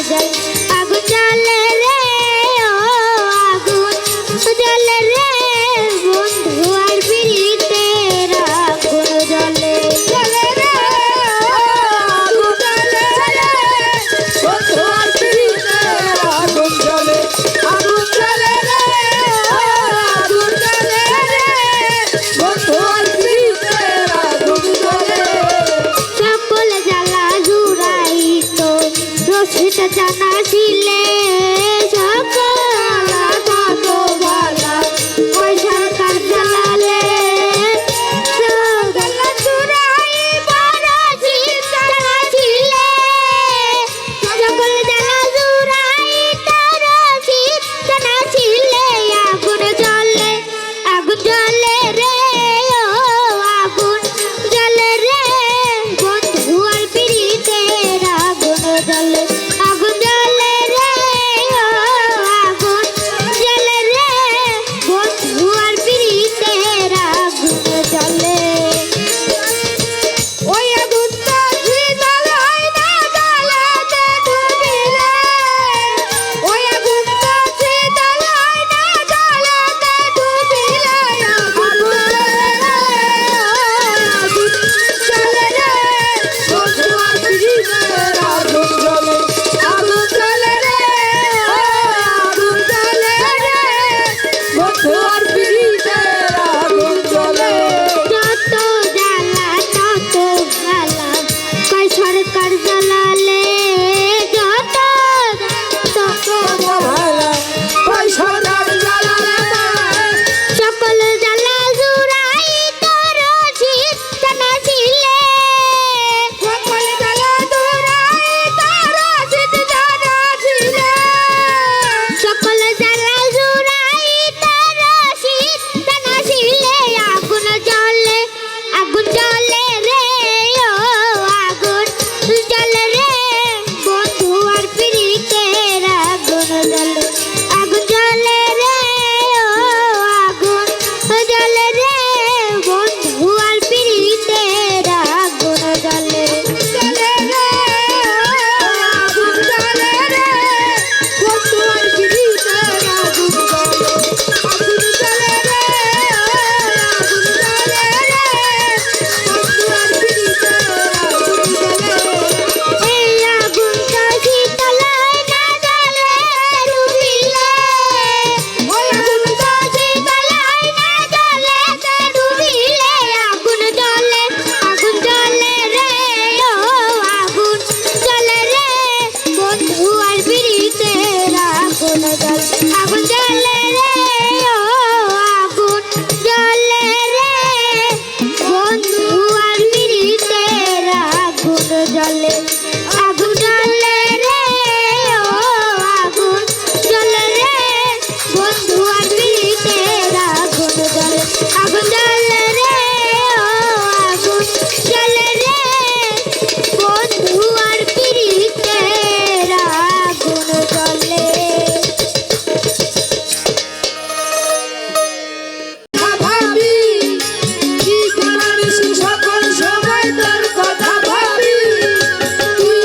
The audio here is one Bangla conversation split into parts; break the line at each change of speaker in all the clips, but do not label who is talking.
যায় আগুন জ্বলে রে ও আগুন জ্বলে রে বন্ধু আর পিরিতের আগুন জ্বলে জ্বলে রে
আগুন জ্বলে বন্ধু আর পিরিতের আগুন জ্বলে আগুন জ্বলে রে আগুন জ্বলে রে বন্ধু আর পিরিতের আগুন জ্বলে
সকল জ্বালা জুড়াই তো রসিদ জানা ছিলে সকল কত ভালা ওই সরকার জ্বালালে জ্বালা জুড়াই বড় জানা ছিলে সকল জ্বালা জুড়াই তার রসিদ জানা ছিলে আগুন জ্বলে রে ও আগুন জ্বলে রে বন্ধু আর পিরিতের আগুন জ্বলে আগুন জ্বলে রে ও আগুন জ্বলে রে বন্ধু আর পিরিতের আগুন জ্বলে
ওই আগুনটা জ্বালায় না জ্বালাতে ডুবিলে ওই আগুনটা জ্বালায় না জ্বালাতে ডুবিলে আগুন জ্বলে রে বন্ধু আর পিরিতের আগুন জ্বলে আগুন জ্বলে রে আগুন জ্বলে রে বন্ধু আর পিরিতের আগুন জ্বলে
যত জ্বালা তত ভালা কয় সরকার জ্বালালে যত তত
ওই সরকার জ্বালালে
সকল জ্বালা জুড়াই তোর শীত জানা ছিলে
সকল জ্বালা জুড়াই তার শীত জানা ছিলে
সকল জ্বালা জুড়াই তোর শীত জানা ছিলে আগুন জ্বলে রে ও আগুন জ্বলে রে বন্ধু আর পিরিতের আগুন জ্বলে আগুন জ্বলে রে ও আগুন জ্বলে রে বন্ধু আর পিরিতের আগুন জ্বলে
জ্বলে রে আগুন জ্বলে রে বন্ধু আর পিরিতের আগুন জ্বলে আগুন জ্বলে রে আগুন জ্বলে রে বন্ধু আর পিরিতের আগুন জ্বলে
এই আগুনটা শীতলায় না জ্বলে ডুবিলে
ওই আগুনটা
শীতলায় না জ্বলে ডুবিলে আগুন জ্বলে রে ও আগুন জ্বলে রে বন্ধু আর পিরিতের আগুন জ্বলে আগুন জ্বলে রে ও আগুন জ্বলে রে বন্ধু আর পিরিতের আগুন জ্বলে আগুন জ্বলে রে ও আগুন জ্বলে রে বন্ধু আর পিরিতের আগুন জ্বলে আগুন জ্বলে রে ও আগুন জ্বলে রে বন্ধু আর পিরিতের আগুন জ্বলে
ভাবি কি করিস সকল সময় তোর কথা ভাবি তুই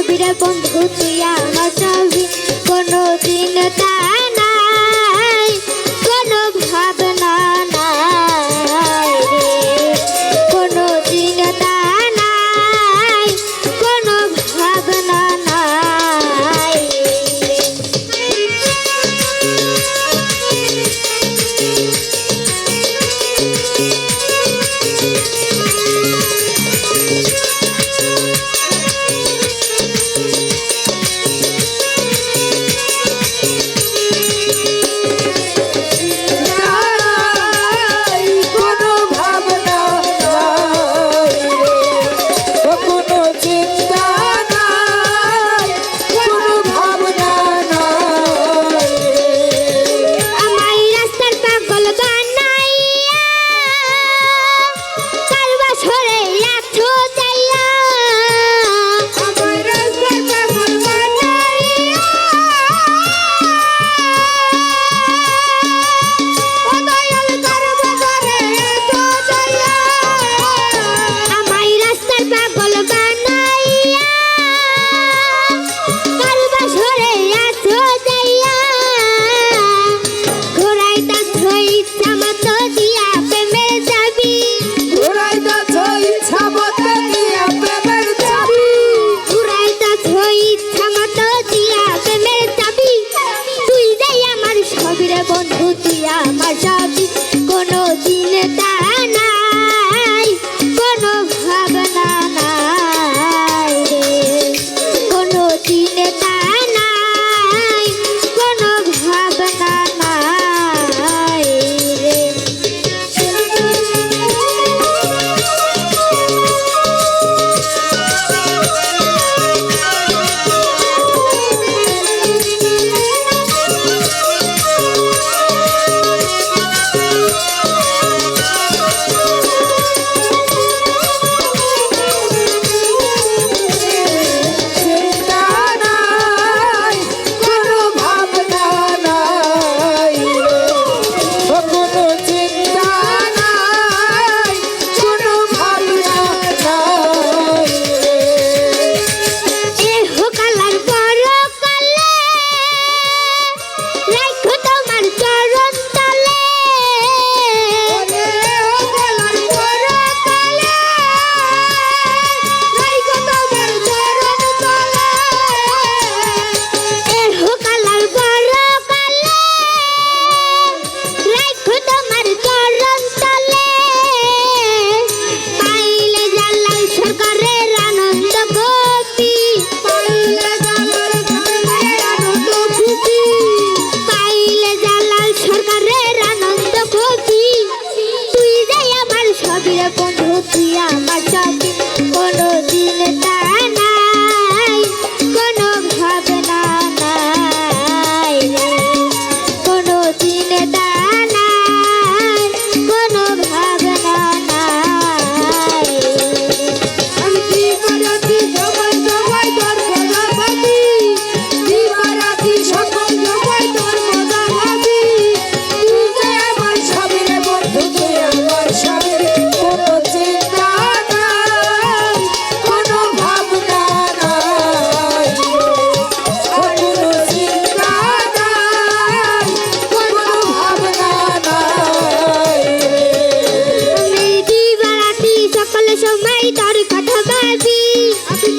সবিরে বন্ধু তুই আমার সবই কোনো দিন তা নাই কোনো ভাবনা নাই রে কোনো দিন তা নাই কোনো ভাবনা নাই
নাই কোনো ভাবনা নাই ও কোনো চিন্তা নাই কোনো ভাবনা নাই
আমায় রাস্তার পাগল বানাইয়া কার বাসরে রাখছো যাইয়া
আমার রাস্তার পাগল বানাইয়া ও দয়াল কার বাজারে এসো যাইয়া
আমায় রাস্তার পাগল বানাইয়া কার বাসরে রাখছো যাইয়া ঘোড়াইটা ছই চামতো দিয়া প্রেমের যাবি
ঘুরাইতেছ ইচ্ছা মতো দিয়া প্রেমের চাবি
ঘোড়াইটা ছই চামতো দিয়া প্রেমের যাবি তুই যাই আমার সবিরে বন্ধু তুই আমার সবই কোনো দিন তা নাই কোনো ভাবনা নাই রে কোনো দিন তা নাই কোনো ভাবনা নাই রে
চিন্তা নাই কোনো ভাবনা নাই ও কোনো চিন্তা নাই কোনো ভাবনা নাই
এ হোকালার বড় কালে রাখো তোমার চরণ তলে
ওরে ও গলার বড় কালে রাইগো তোমার চরণ তলে
এ হোকালার বড় কালে রাখো তোমার চরণ তলে পাইলে জালাল সরকারের আনন্দ গোপী
পাইলে জালাল সরকারের আনন্দ খুশি
পাইলে জালাল সরকারের আনন্দ গোপী তুই যাই আমার সবিরে বন্ধু তুই আমার সবই কোনো দিন তা নাই কোনো ভাবনা নাই রে কোনো দিন তা নাই কোনো ভাবনা নাই
আমি কি করাছি সবাই সবাই তোর কথা ভাবি কি করাছি সকল সবাই তোর কথা ভাবি তুই যে আমার সবিরে বন্ধু তুই আমার সবিরে কোনো চিন্তা নাই কোনো ভাবনা নাই ও কোনো চিন্তা নাই কোনো ভাবনা নাই
আমি দিবারাতি সকল সময় তোর কথা ভাবি
আমি